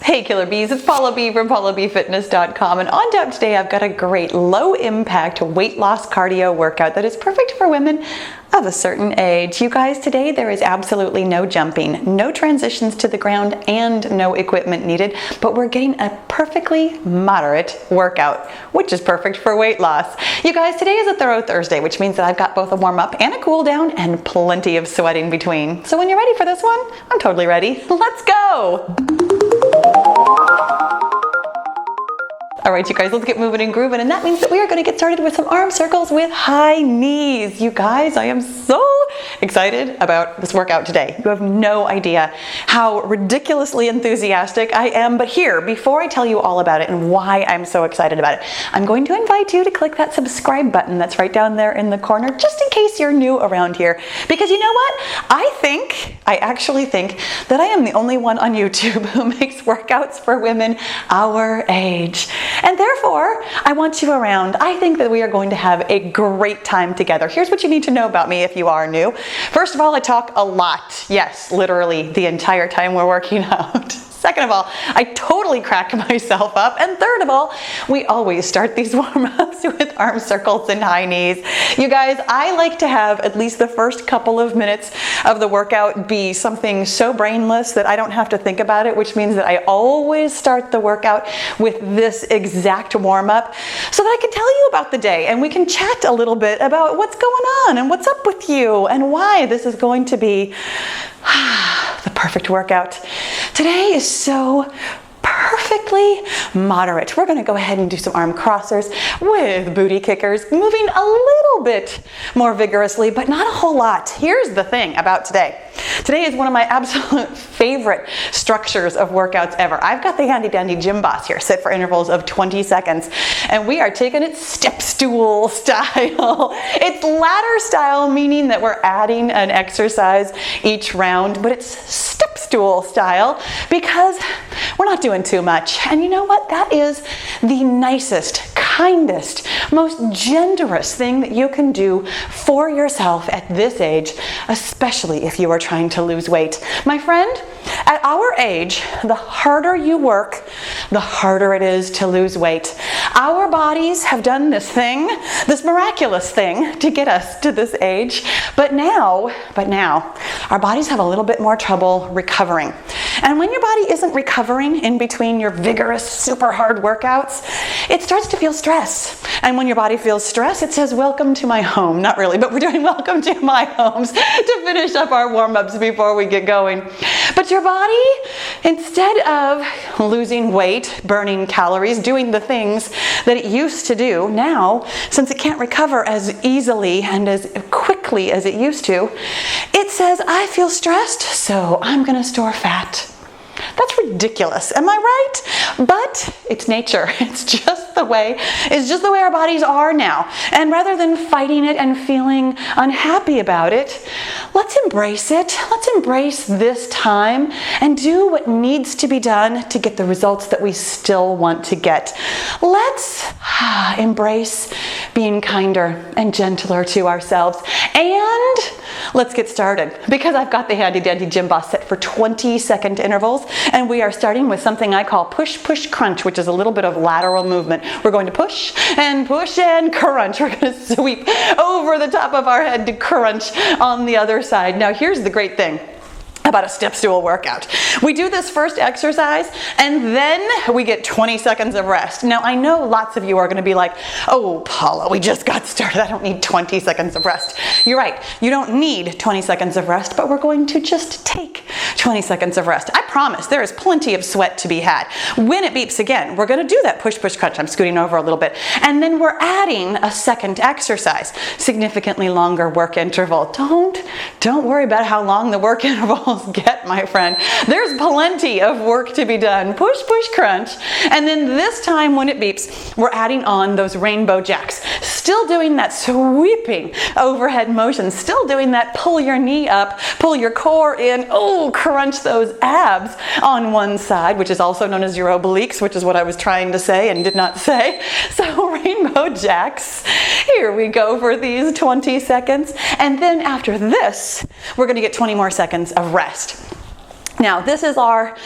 Hey Killer Bees, it's Paula B from PaulaBFitness.com, and on tap today I've got a great low impact weight loss cardio workout that is perfect for women of a certain age. You guys, today there is absolutely no jumping, no transitions to the ground, and no equipment needed, but we're getting a perfectly moderate workout, which is perfect for weight loss. You guys, today is a thorough Thursday, which means that I've got both a warm up and a cool down and plenty of sweat in between. So when you're ready for this one, I'm totally ready. Let's go! All right, you guys, let's get moving and grooving, and that means that we are going to get started with some arm circles with high knees. You guys, I am so excited about this workout today. You have no idea how ridiculously enthusiastic I am, but here, before I tell you all about it and why I'm so excited about it, I'm going to invite you to click that subscribe button that's right down there in the corner, just in case you're new around here, because you know what? I actually think that I am the only one on YouTube who makes workouts for women our age. And therefore, I want you around. I think that we are going to have a great time together. Here's what you need to know about me if you are new. First of all, I talk a lot. Yes, literally the entire time we're working out. Second of all, I totally crack myself up. And third of all, we always start these warm-ups with arm circles and high knees. You guys, I like to have at least the first couple of minutes of the workout be something so brainless that I don't have to think about it, which means that I always start the workout with this exact warm-up so that I can tell you about the day and we can chat a little bit about what's going on and what's up with you and why this is going to be the perfect workout. Today is so perfectly moderate. We're going to go ahead and do some arm crossers with booty kickers, moving a little bit more vigorously, but not a whole lot. Here's the thing about today. Today is one of my absolute favorite structures of workouts ever. I've got the handy dandy gym boss here, sit for intervals of 20 seconds, and we are taking it step stool style. It's ladder style, meaning that we're adding an exercise each round, but it's step stool style because we're not doing too much. And you know what? That is the nicest, kindest, most generous thing that you can do for yourself at this age, especially if you are trying to lose weight. My friend, at our age, the harder you work, the harder it is to lose weight. Our bodies have done this thing, this miraculous thing to get us to this age, but now, our bodies have a little bit more trouble recovering. And when your body isn't recovering in between your vigorous, super hard workouts, it starts to feel stress. And when your body feels stress, it says, welcome to my home. Not really, but we're doing welcome to my homes to finish up our warm-ups before we get going. But your body, instead of losing weight, burning calories, doing the things that it used to do, now, since it can't recover as easily and as quickly as it used to, it says, I feel stressed, so I'm going to store fat. That's ridiculous, am I right? But it's nature. It's just the way our bodies are now. And rather than fighting it and feeling unhappy about it, let's embrace it. Let's embrace this time and do what needs to be done to get the results that we still want to get. Let's embrace being kinder and gentler to ourselves. And let's get started, because I've got the handy dandy gym boss set for 20-second intervals, and we are starting with something I call push, push, crunch, which is a little bit of lateral movement. We're going to push and crunch. We're going to sweep over the top of our head to crunch on the other side. Now, here's the great thing about a step stool workout. We do this first exercise and then we get 20 seconds of rest. Now, I know lots of you are going to be like, oh, Paula, we just got started. I don't need 20 seconds of rest. You're right. You don't need 20 seconds of rest, but we're going to just take 20 seconds of rest. I promise there is plenty of sweat to be had. When it beeps again, we're going to do that push, push, crunch. I'm scooting over a little bit. And then we're adding a second exercise, significantly longer work interval. Don't worry about how long the work interval get, my friend. There's plenty of work to be done. Push, push, crunch. And then this time when it beeps, we're adding on those rainbow jacks. Still doing that sweeping overhead motion. Still doing that pull your knee up, pull your core in, crunch those abs on one side, which is also known as your obliques, which is what I was trying to say and did not say. So rainbow jacks. Here we go for these 20 seconds. And then after this, we're going to get 20 more seconds of rest. Now, this is our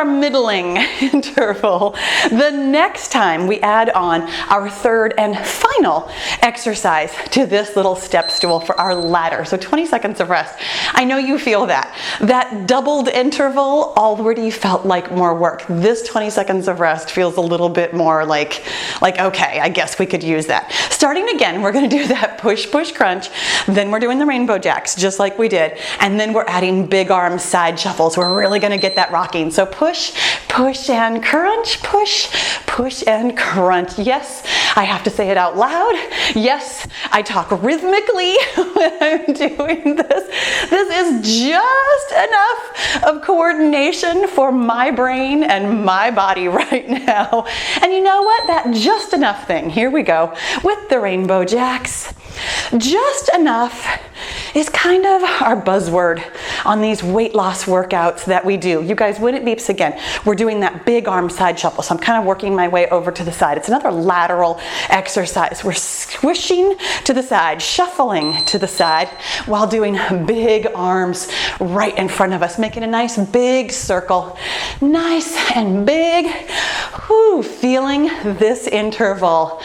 middling interval. The next time we add on our third and final exercise to this little step stool for our ladder. So 20 seconds of rest. I know you feel that. That doubled interval already felt like more work. This 20 seconds of rest feels a little bit more like okay, I guess we could use that. Starting again, we're going to do that push, push, crunch. Then we're doing the rainbow jacks, just like we did. And then we're adding big arm side shuffles. We're really going to get that rocking. So push, push and crunch, push, push and crunch. Yes, I have to say it out loud. Yes, I talk rhythmically when I'm doing this. This is just enough of coordination for my brain and my body right now. And you know what? That just enough thing, here we go, with the rainbow jacks. Just enough is kind of our buzzword on these weight loss workouts that we do. You guys, when it beeps again, we're doing that big arm side shuffle. So I'm kind of working my way over to the side. It's another lateral exercise. We're squishing to the side, shuffling to the side while doing big arms right in front of us, making a nice big circle. Nice and big. Whew, feeling this interval.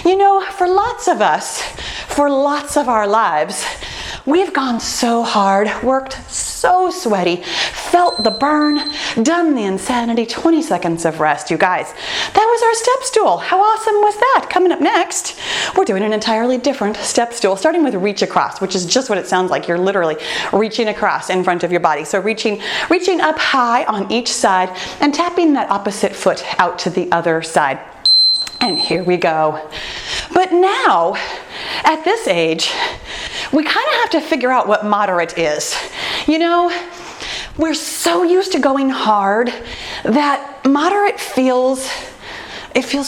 You know, for lots of us, for lots of our lives, we've gone so hard, worked so sweaty, felt the burn, done the insanity. 20 seconds of rest, you guys. That was our step stool. How awesome was that? Coming up next, we're doing an entirely different step stool, starting with reach across, which is just what it sounds like. You're literally reaching across in front of your body. So reaching up high on each side and tapping that opposite foot out to the other side. And here we go. But now, at this age, we kind of have to figure out what moderate is. You know, we're so used to going hard that moderate feels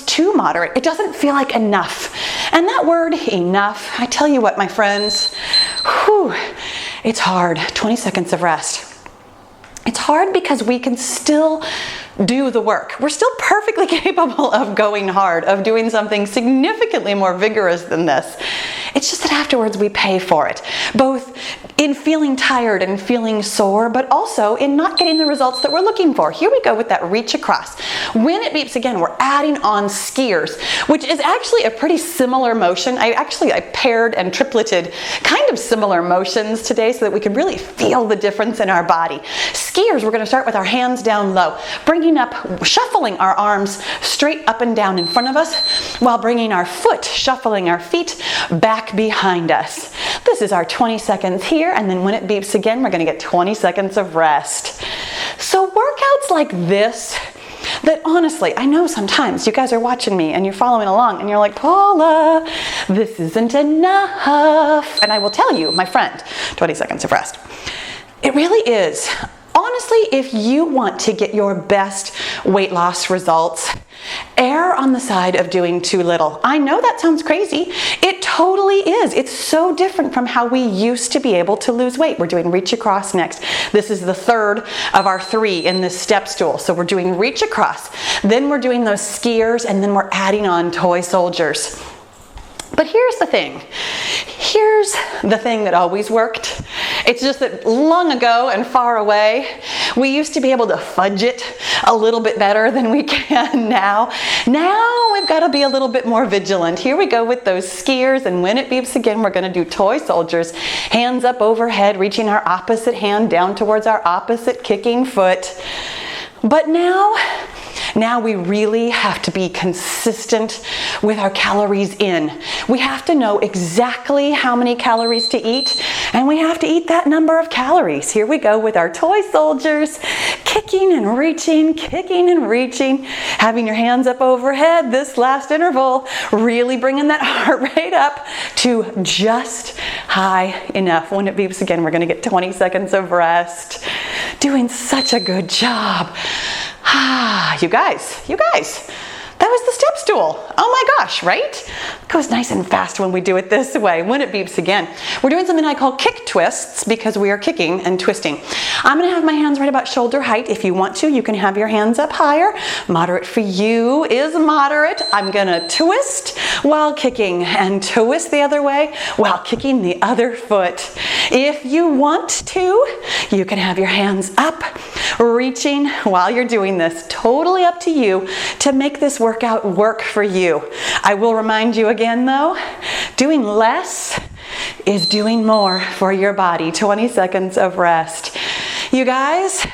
too moderate. It doesn't feel like enough. And that word, enough, I tell you what, my friends, whew, it's hard. 20 seconds of rest. It's hard because we can still do the work. We're still perfectly capable of going hard, of doing something significantly more vigorous than this. It's just that afterwards we pay for it, both in feeling tired and feeling sore, but also in not getting the results that we're looking for. Here we go with that reach across. When it beeps again, we're adding on skiers, which is actually a pretty similar motion. I paired and tripleted kind of similar motions today so that we could really feel the difference in our body. Skiers, we're going to start with our hands down low, bringing up, shuffling our arms straight up and down in front of us while bringing our foot, shuffling our feet back behind us. This is our 20 seconds here, and then when it beeps again, we're going to get 20 seconds of rest. So workouts like this, that honestly, I know sometimes you guys are watching me and you're following along and you're like, Paula, this isn't enough. And I will tell you, my friend, 20 seconds of rest. It really is. Honestly, if you want to get your best weight loss results, err on the side of doing too little. I know that sounds crazy. It totally is. It's so different from how we used to be able to lose weight. We're doing reach across next. This is the third of our 3 in this step stool. So we're doing reach across, then we're doing those skiers, and then we're adding on toy soldiers. But here's the thing. Here's the thing that always worked. It's just that long ago and far away, we used to be able to fudge it a little bit better than we can now. Now we've got to be a little bit more vigilant. Here we go with those skiers, and when it beeps again, we're going to do toy soldiers. Hands up overhead, reaching our opposite hand down towards our opposite kicking foot. But now we really have to be consistent with our calories in. We have to know exactly how many calories to eat, and we have to eat that number of calories. Here we go with our toy soldiers, kicking and reaching, having your hands up overhead. This last interval, really bringing that heart rate up to just high enough. When it beeps again, we're going to get 20 seconds of rest. Doing such a good job. You guys, that is the step stool. Oh my gosh, right? It goes nice and fast when we do it this way. When it beeps again, we're doing something I call kick twists because we are kicking and twisting. I'm gonna have my hands right about shoulder height. If you want to, you can have your hands up higher. Moderate for you is moderate. I'm gonna twist while kicking and twist the other way while kicking the other foot. If you want to, you can have your hands up, reaching while you're doing this. Totally up to you to make this workout work for you. I will remind you again though, doing less is doing more for your body. 20 seconds of rest. You guys,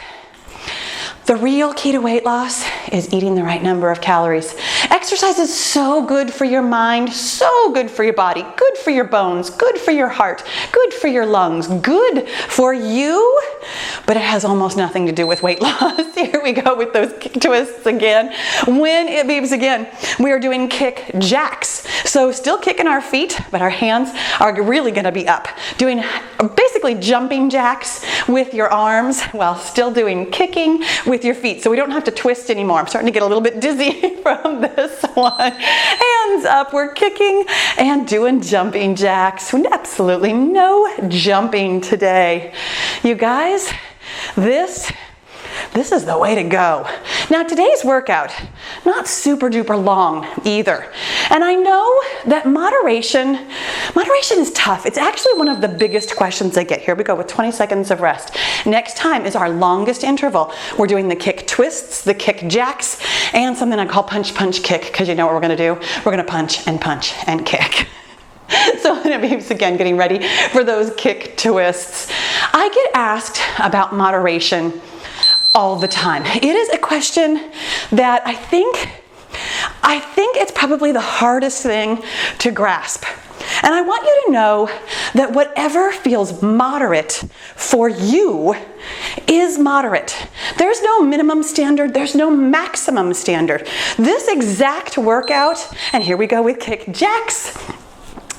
the real key to weight loss is eating the right number of calories. Exercise is so good for your mind, so good for your body, good for your bones, good for your heart, good for your lungs, good for you, but it has almost nothing to do with weight loss. Here we go with those kick twists again. When it beeps again, we are doing kick jacks. So still kicking our feet, but our hands are really gonna be up. Doing basically jumping jacks with your arms while still doing kicking with your feet. So we don't have to twist anymore. I'm starting to get a little bit dizzy from this one. Hands up, we're kicking and doing jumping jacks. Absolutely no jumping today. You guys, this is the way to go. Now today's workout, not super duper long either. And I know that moderation is tough. It's actually one of the biggest questions I get. Here we go with 20 seconds of rest. Next time is our longest interval. We're doing the kick twists, the kick jacks, and something I call punch, punch, kick, because you know what we're gonna do? We're gonna punch and kick. So when it beeps again, getting ready for those kick twists. I get asked about moderation all the time. It is a question that I think it's probably the hardest thing to grasp. And I want you to know that whatever feels moderate for you is moderate. There's no minimum standard, there's no maximum standard. This exact workout, and here we go with kick jacks.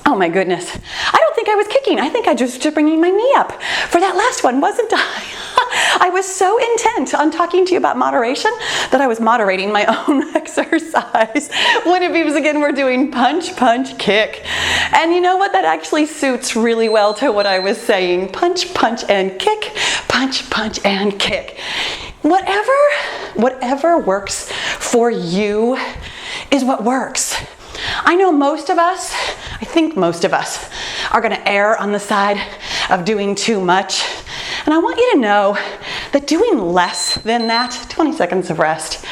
Oh my goodness. I don't think I was kicking. I think I just bringing my knee up for that last one, wasn't I? I was so intent on talking to you about moderation that I was moderating my own exercise. When it beeps again, we're doing punch, punch, kick. And you know what? That actually suits really well to what I was saying. Punch, punch, and kick. Punch, punch, and kick. Whatever works for you is what works. I know I think most of us are going to err on the side of doing too much. And I want you to know that doing less than that, 20 seconds of rest,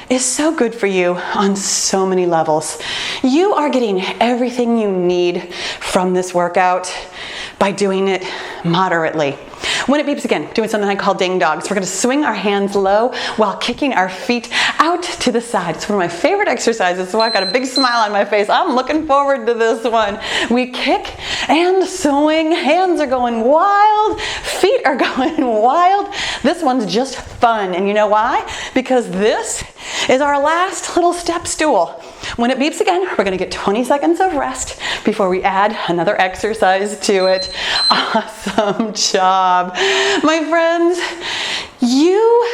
is so good for you on so many levels. You are getting everything you need from this workout by doing it moderately. When it beeps again, doing something I call ding dogs. We're gonna swing our hands low while kicking our feet out to the side. It's one of my favorite exercises, so I've got a big smile on my face. I'm looking forward to this one. We kick and swing. Hands are going wild. Feet are going wild. This one's just fun. And you know why? Because this is our last little step stool. When it beeps again, we're gonna get 20 seconds of rest before we add another exercise to it. Awesome job. My friends, you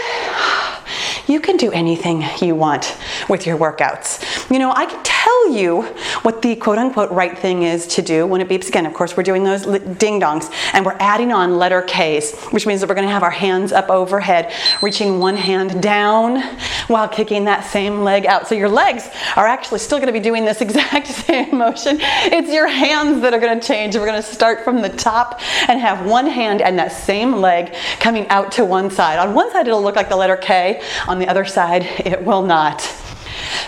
can do anything you want with your workouts. You know, I can tell you what the quote unquote right thing is to do when it beeps again. Of course, we're doing those ding dongs and we're adding on letter K's, which means that we're gonna have our hands up overhead, reaching one hand down while kicking that same leg out. So your legs are actually still gonna be doing this exact same motion. It's your hands that are gonna change. We're gonna start from the top and have one hand and that same leg coming out to one side. On one side, it'll look like the letter K. On the other side, it will not.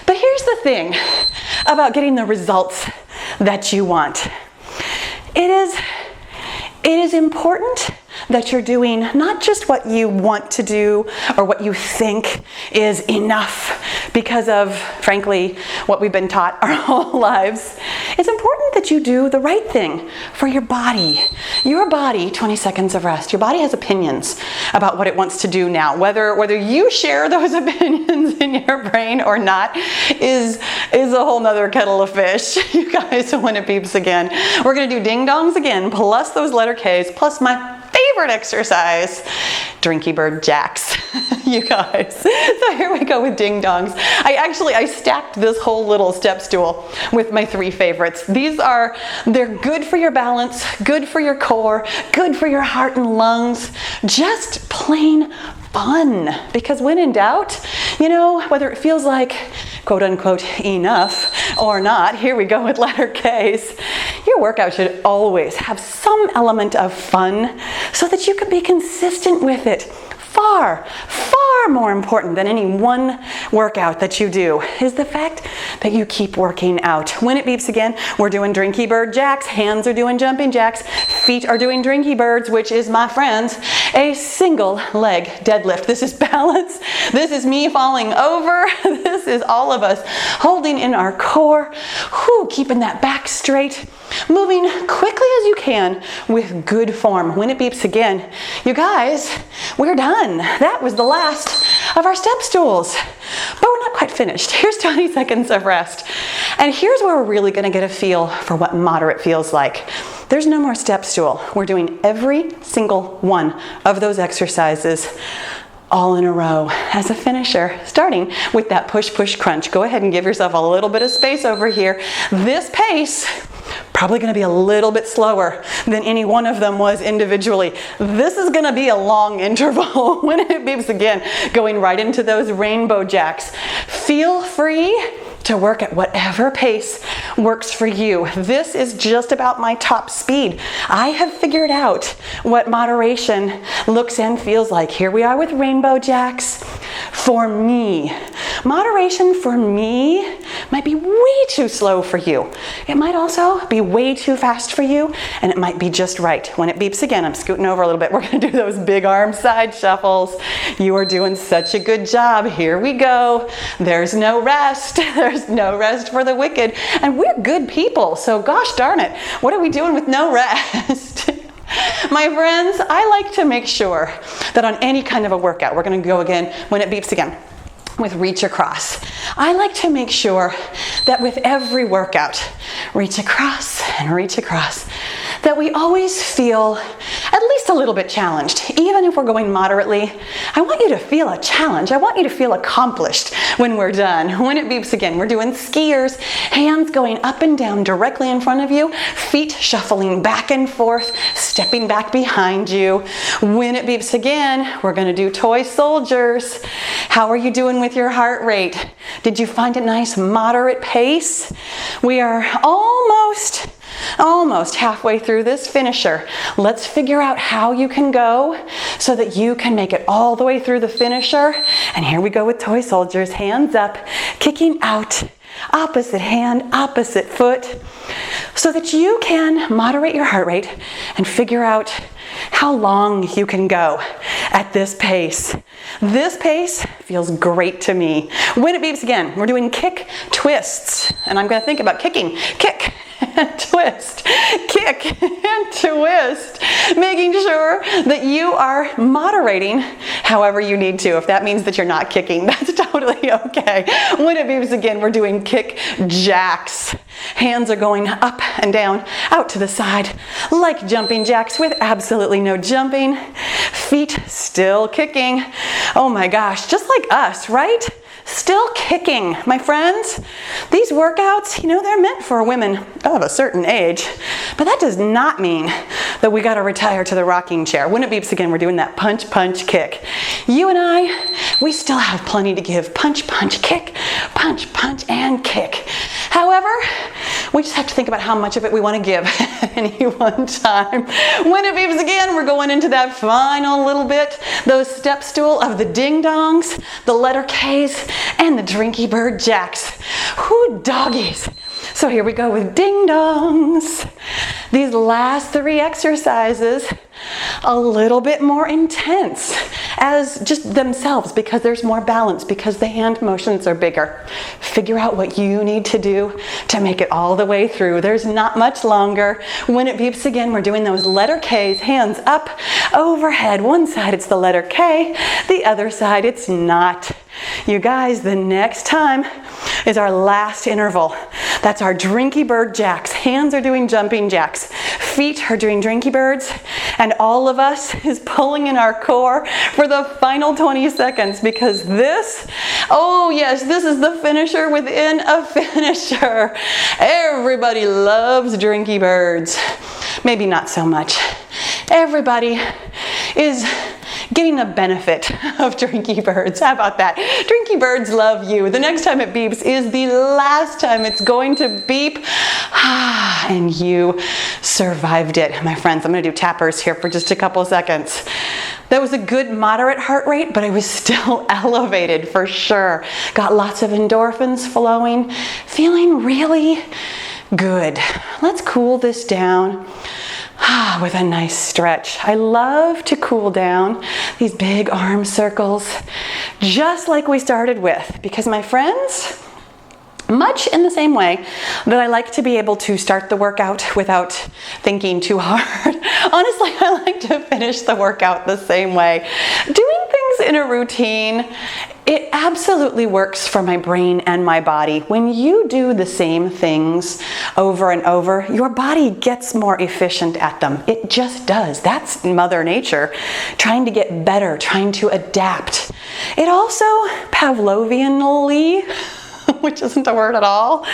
But here's the thing about getting the results that you want. It is important that you're doing not just what you want to do or what you think is enough because of, frankly, what we've been taught our whole lives. It's important that you do the right thing for your body. Your body, 20 seconds of rest, your body has opinions about what it wants to do now. Whether you share those opinions in your brain or not is a whole nother kettle of fish. You guys, when it beeps again, we're gonna do ding dongs again, plus those letter K's, plus my favorite favorite exercise, drinky bird jacks. You guys. So here we go with ding dongs. I stacked this whole little step stool with my 3 favorites. They're good for your balance, good for your core, good for your heart and lungs, just plain fun. Because when in doubt, you know, whether it feels like quote unquote enough or not, here we go with letter K's. Your workout should always have some element of fun so that you can be consistent with it. Far more important than any one workout that you do is the fact that you keep working out. When it beeps again, we're doing drinky bird jacks, hands are doing jumping jacks, feet are doing drinky birds, which is, my friends, a single leg deadlift. This is balance. This is me falling over. This is all of us holding in our core, keeping that back straight, moving quickly as you can with good form. When it beeps again, you guys, we're done. That was the last of our step stools, but we're not quite finished. Here's 20 seconds of rest. And here's where we're really gonna get a feel for what moderate feels like. There's no more step stool. We're doing every single one of those exercises all in a row as a finisher, starting with that push, push, crunch. Go ahead and give yourself a little bit of space over here. This pace, probably gonna be a little bit slower than any one of them was individually. This is gonna be a long interval. When it beeps again, going right into those rainbow jacks. Feel free to work at whatever pace works for you. This is just about my top speed. I have figured out what moderation looks and feels like. Here we are with rainbow jacks. For me, moderation for me might be way too slow for you. It might also be way too fast for you, and it might be just right. When it beeps again, I'm scooting over a little bit. We're gonna do those big arm side shuffles. You are doing such a good job. Here we go. There's no rest. There's no rest for the wicked. And we're good people, so gosh darn it, what are we doing with no rest? My friends, I like to make sure that on any kind of a workout, we're gonna go again when it beeps again with reach across. I like to make sure that with every workout, reach across and reach across, that we always feel at least a little bit challenged. Even if we're going moderately, I want you to feel a challenge. I want you to feel accomplished when we're done. When it beeps again, we're doing skiers, hands going up and down directly in front of you, feet shuffling back and forth, stepping back behind you. When it beeps again, we're gonna do toy soldiers. How are you doing with your heart rate? Did you find a nice moderate pace? We are almost halfway through this finisher. Let's figure out how you can go so that you can make it all the way through the finisher. And here we go with toy soldiers, hands up, kicking out, opposite hand, opposite foot, so that you can moderate your heart rate and figure out how long you can go at this pace. This pace feels great to me. When it beeps again, we're doing kick twists. And I'm gonna think about kicking, kick and twist, kick and twist, making sure that you are moderating however you need to. If that means that you're not kicking, that's totally okay. When it beeps again, we're doing kick jacks. Hands are going up and down, out to the side, like jumping jacks with absolutely no jumping. Feet still kicking. Oh my gosh, just like us, right? Still kicking, my friends. These workouts, you know, they're meant for women of a certain age, but that does not mean that we gotta retire to the rocking chair. When it beeps again, we're doing that punch, punch, kick. You and I, we still have plenty to give. Punch, punch, kick, punch, punch, and kick. However, we just have to think about how much of it we want to give at any one time. When it beeps again, we're going into that final little bit, those step stool of the ding-dongs, the letter K's, and the drinky bird jacks. Whoo, doggies. So here we go with ding-dongs. These last 3 exercises, a little bit more intense as just themselves because there's more balance, because the hand motions are bigger. Figure out what you need to do to make it all the way through. There's not much longer. When it beeps again, we're doing those letter K's, hands up, overhead. One side it's the letter K, the other side it's not. You guys, the next time is our last interval. That's our drinky bird jacks. Hands are doing jumping jacks. Feet are doing drinky birds. and all of us is pulling in our core for the final 20 seconds, because this, oh yes, this is the finisher within a finisher. Everybody loves drinky birds. Maybe not so much. Everybody is getting a benefit of drinky birds. How about that? Drinky birds love you. The next time it beeps is the last time it's going to beep. And you survived it. My friends, I'm going to do tappers here for just a couple of seconds. That was a good moderate heart rate, but it was still elevated for sure. Got lots of endorphins flowing, feeling really good. Let's cool this down with a nice stretch. I love to cool down these big arm circles, just like we started with, because my friends, much in the same way that I like to be able to start the workout without thinking too hard, honestly, I like to finish the workout the same way. Doing things in a routine, it absolutely works for my brain and my body. When you do the same things over and over, your body gets more efficient at them. It just does. That's Mother Nature trying to get better, trying to adapt. It also, Pavlovianly, which isn't a word at all,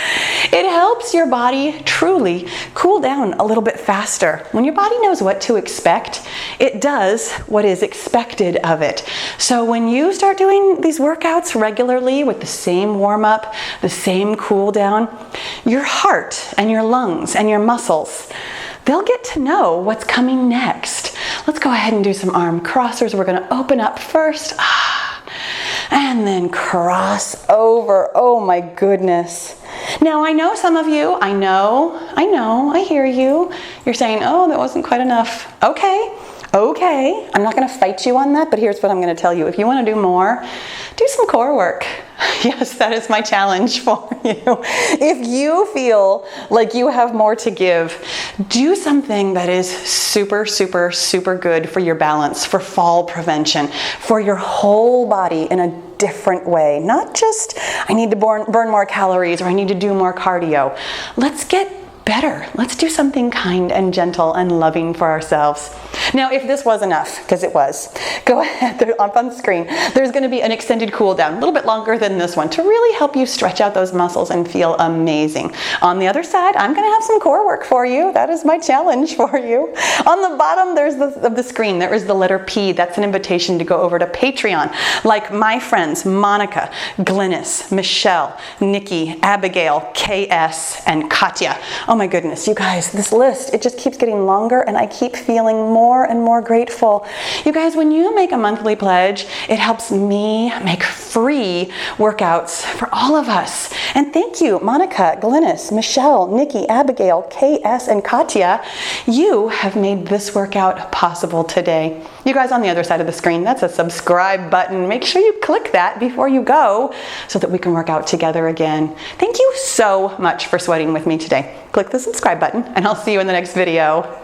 it helps your body truly cool down a little bit faster. When your body knows what to expect, it does what is expected of it. So when you start doing these workouts regularly with the same warm-up, the same cool down, your heart and your lungs and your muscles, they'll get to know what's coming next. Let's go ahead and do some arm crossers. We're going to open up first. And then cross over. Oh my goodness. Now I know some of you, I know, I hear you. You're saying, oh, that wasn't quite enough. Okay. I'm not going to fight you on that, but here's what I'm going to tell you. If you want to do more, do some core work. Yes, that is my challenge for you. If you feel like you have more to give, do something that is super, super, super good for your balance, for fall prevention, for your whole body in a different way. Not just, I need to burn more calories or I need to do more cardio. Let's get better. Let's do something kind and gentle and loving for ourselves. Now, if this was enough, because it was, go ahead, up on the screen, there's going to be an extended cool down, a little bit longer than this one, to really help you stretch out those muscles and feel amazing. On the other side, I'm going to have some core work for you. That is my challenge for you. On the bottom of the screen, there is the letter P. That's an invitation to go over to Patreon, like my friends, Monica, Glynis, Michelle, Nikki, Abigail, KS, and Katya. Oh my goodness, you guys, this list, it just keeps getting longer and I keep feeling more and more grateful. You guys, when you make a monthly pledge, it helps me make free workouts for all of us. And thank you, Monica, Glynis, Michelle, Nikki, Abigail, KS, and Katya. You have made this workout possible today. You guys on the other side of the screen, that's a subscribe button. Make sure you click that before you go so that we can work out together again. Thank you so much for sweating with me today. Click the subscribe button and I'll see you in the next video.